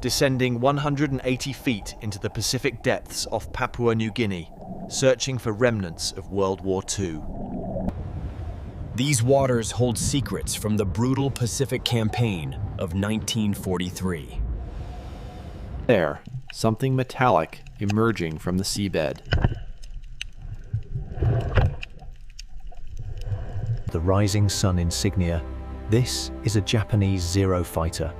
descending 180 feet into the Pacific depths off Papua New Guinea, searching for remnants of World War II. These waters hold secrets from the brutal Pacific campaign of 1943. There, something metallic emerging from the seabed. The Rising Sun insignia. This is a Japanese Zero fighter.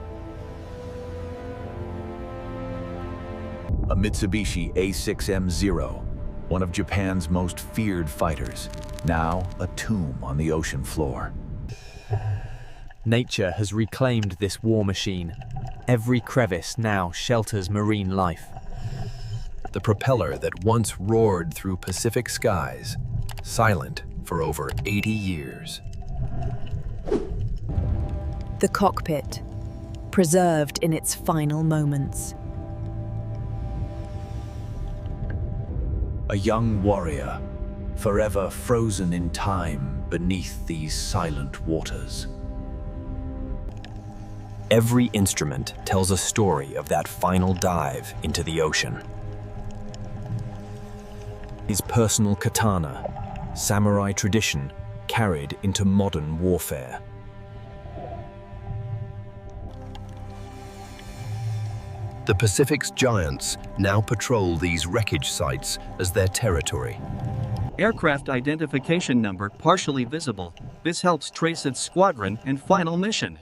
A Mitsubishi A6M Zero, one of Japan's most feared fighters, now a tomb on the ocean floor. Nature has reclaimed this war machine. Every crevice now shelters marine life. The propeller that once roared through Pacific skies, silent for over 80 years. The cockpit, preserved in its final moments. A young warrior, forever frozen in time beneath these silent waters. Every instrument tells a story of that final dive into the ocean. His personal katana, samurai tradition carried into modern warfare. The Pacific's giants now patrol these wreckage sites as their territory. Aircraft identification number partially visible. This helps trace its squadron and final mission.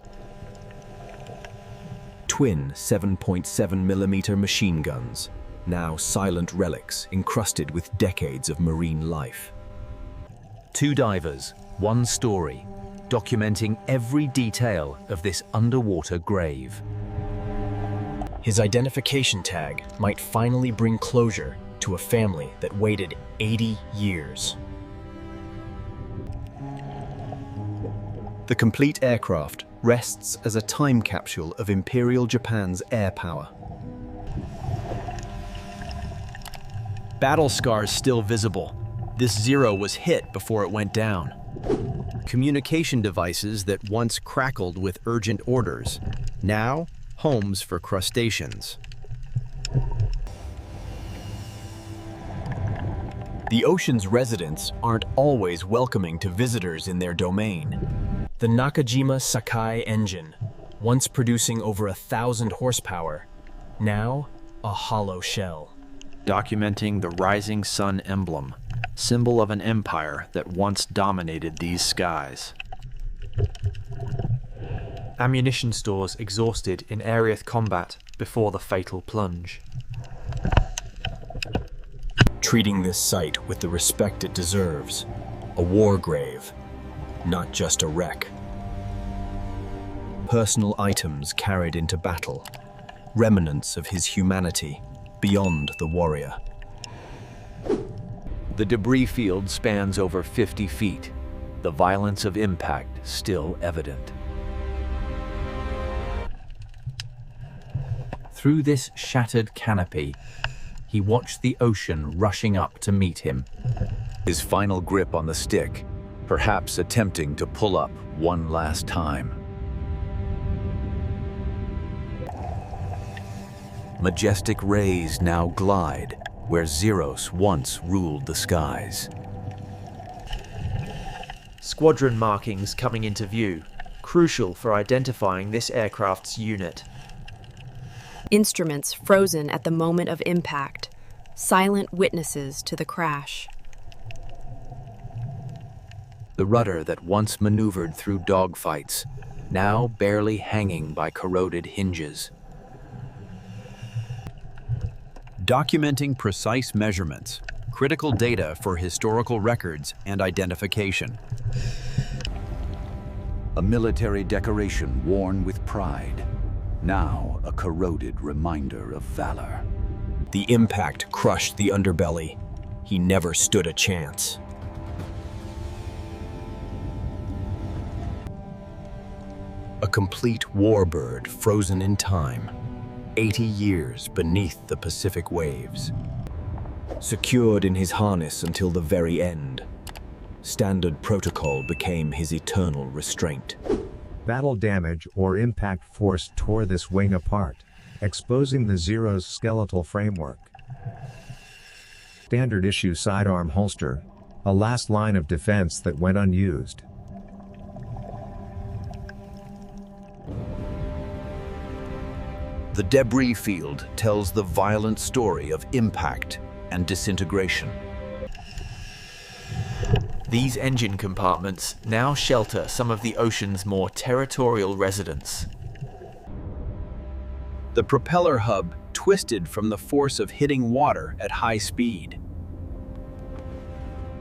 Twin 7.7mm machine guns, now silent relics encrusted with decades of marine life. Two divers, one story, documenting every detail of this underwater grave. His identification tag might finally bring closure to a family that waited 80 years. The complete aircraft rests as a time capsule of Imperial Japan's air power. Battle scars still visible. This Zero was hit before it went down. Communication devices that once crackled with urgent orders, now homes for crustaceans. The ocean's residents aren't always welcoming to visitors in their domain. The Nakajima Sakai engine, once producing over 1,000 horsepower, now a hollow shell. Documenting the Rising Sun emblem, symbol of an empire that once dominated these skies. Ammunition stores exhausted in aerial combat before the fatal plunge. Treating this site with the respect it deserves, a war grave, not just a wreck. Personal items carried into battle, remnants of his humanity beyond the warrior. The debris field spans over 50 feet, the violence of impact still evident. Through this shattered canopy, he watched the ocean rushing up to meet him. His final grip on the stick, perhaps attempting to pull up one last time. Majestic rays now glide where Zeros once ruled the skies. Squadron markings coming into view, crucial for identifying this aircraft's unit. Instruments frozen at the moment of impact, silent witnesses to the crash. The rudder that once maneuvered through dogfights, now barely hanging by corroded hinges. Documenting precise measurements, critical data for historical records and identification. A military decoration worn with pride, now a corroded reminder of valor. The impact crushed the underbelly. He never stood a chance. A complete warbird frozen in time, 80 years beneath the Pacific waves. Secured in his harness until the very end, standard protocol became his eternal restraint. Battle damage or impact force tore this wing apart. exposing the Zero's skeletal framework. Standard issue sidearm holster, a last line of defense that went unused. The debris field tells the violent story of impact and disintegration. These engine compartments now shelter some of the ocean's more territorial residents. The propeller hub twisted from the force of hitting water at high speed.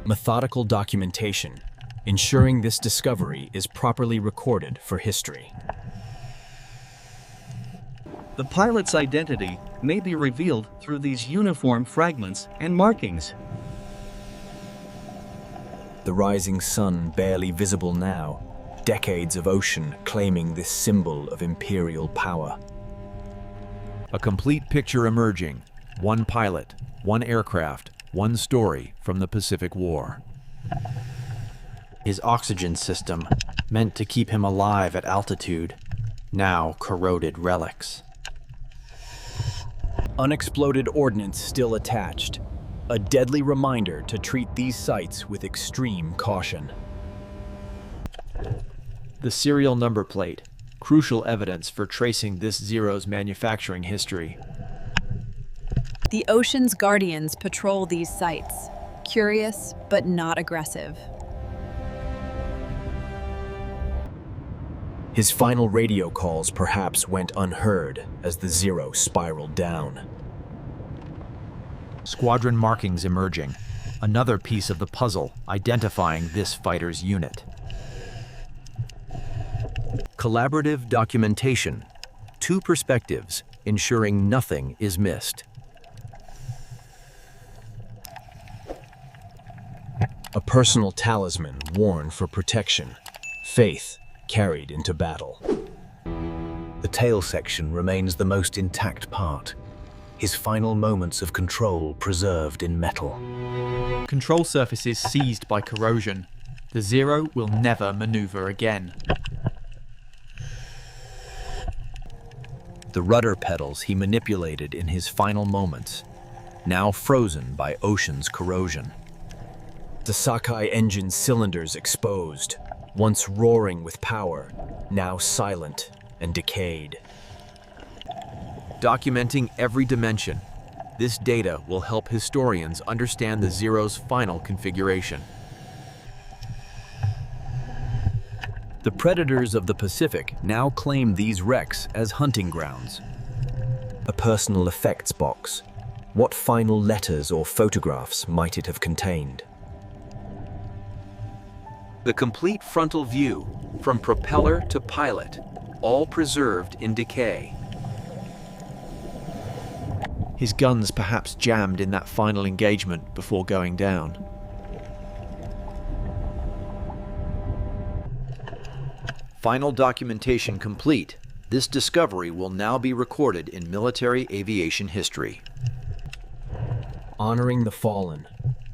Methodical documentation, ensuring this discovery is properly recorded for history. The pilot's identity may be revealed through these uniform fragments and markings. The rising sun barely visible now, decades of ocean claiming this symbol of imperial power. A complete picture emerging. One pilot, one aircraft, one story from the Pacific War. His oxygen system, meant to keep him alive at altitude, now corroded relics. Unexploded ordnance still attached, a deadly reminder to treat these sites with extreme caution. The serial number plate, crucial evidence for tracing this Zero's manufacturing history. The ocean's guardians patrol these sites, curious but not aggressive. His final radio calls perhaps went unheard as the Zero spiraled down. Squadron markings emerging, another piece of the puzzle identifying this fighter's unit. Collaborative documentation. Two perspectives, ensuring nothing is missed. A personal talisman worn for protection, faith carried into battle. The tail section remains the most intact part, his final moments of control preserved in metal. Control surfaces seized by corrosion. The Zero will never maneuver again. The rudder pedals he manipulated in his final moments, now frozen by ocean's corrosion. The Sakai engine's cylinders exposed, once roaring with power, now silent and decayed. Documenting every dimension, this data will help historians understand the Zero's final configuration. The predators of the Pacific now claim these wrecks as hunting grounds. A personal effects box. What final letters or photographs might it have contained? The complete frontal view, from propeller to pilot, all preserved in decay. His guns perhaps jammed in that final engagement before going down. Final documentation complete. This discovery will now be recorded in military aviation history. Honoring the fallen,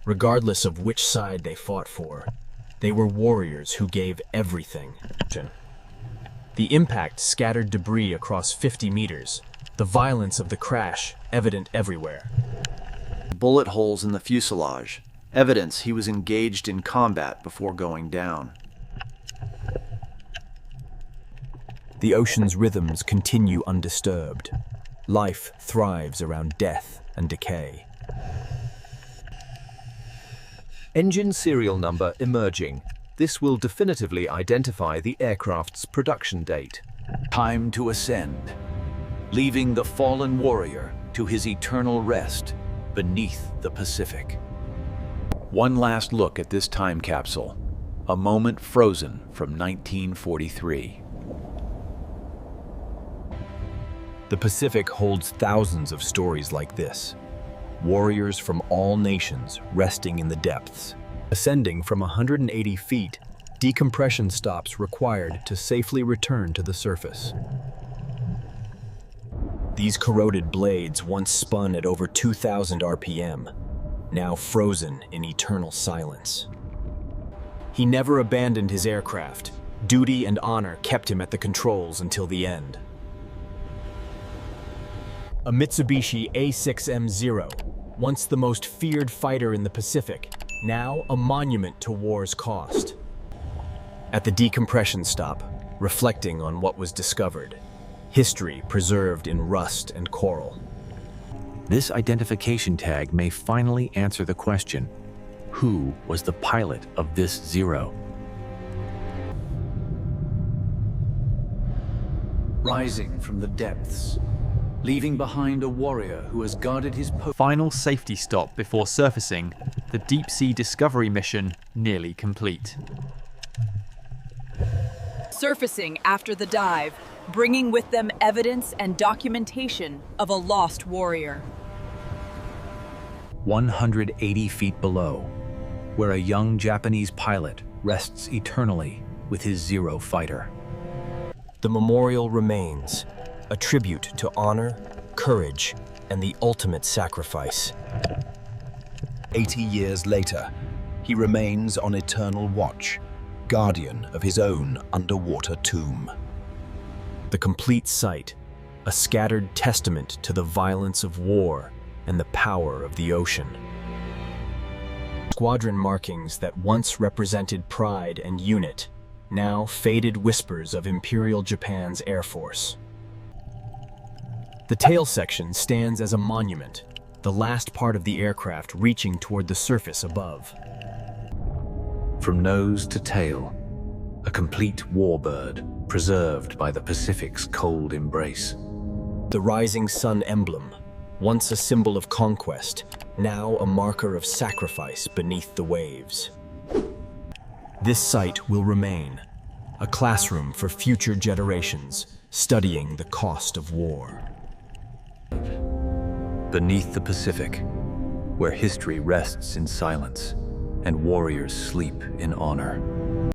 regardless of which side they fought for, they were warriors who gave everything. The impact scattered debris across 50 meters, the violence of the crash evident everywhere. Bullet holes in the fuselage, evidence he was engaged in combat before going down. The ocean's rhythms continue undisturbed. Life thrives around death and decay. Engine serial number emerging. This will definitively identify the aircraft's production date. Time to ascend, leaving the fallen warrior to his eternal rest beneath the Pacific. One last look at this time capsule, a moment frozen from 1943. The Pacific holds thousands of stories like this. Warriors from all nations resting in the depths. Ascending from 180 feet, decompression stops required to safely return to the surface. These corroded blades once spun at over 2,000 RPM, now frozen in eternal silence. He never abandoned his aircraft. Duty and honor kept him at the controls until the end. A Mitsubishi A6M Zero, once the most feared fighter in the Pacific, now a monument to war's cost. At the decompression stop, reflecting on what was discovered, history preserved in rust and coral. This identification tag may finally answer the question, who was the pilot of this Zero? Rising from the depths, leaving behind a warrior who has guarded his post. Final safety stop before surfacing, the deep-sea discovery mission nearly complete. Surfacing after the dive, bringing with them evidence and documentation of a lost warrior. 180 feet below, where a young Japanese pilot rests eternally with his Zero fighter. The memorial remains, a tribute to honor, courage, and the ultimate sacrifice. 80 years later, he remains on eternal watch, guardian of his own underwater tomb. The complete sight, a scattered testament to the violence of war and the power of the ocean. Squadron markings that once represented pride and unit, now faded whispers of Imperial Japan's Air Force. The tail section stands as a monument, the last part of the aircraft reaching toward the surface above. From nose to tail, a complete warbird preserved by the Pacific's cold embrace. The rising sun emblem, once a symbol of conquest, now a marker of sacrifice beneath the waves. This site will remain, a classroom for future generations studying the cost of war. Beneath the Pacific, where history rests in silence and warriors sleep in honor.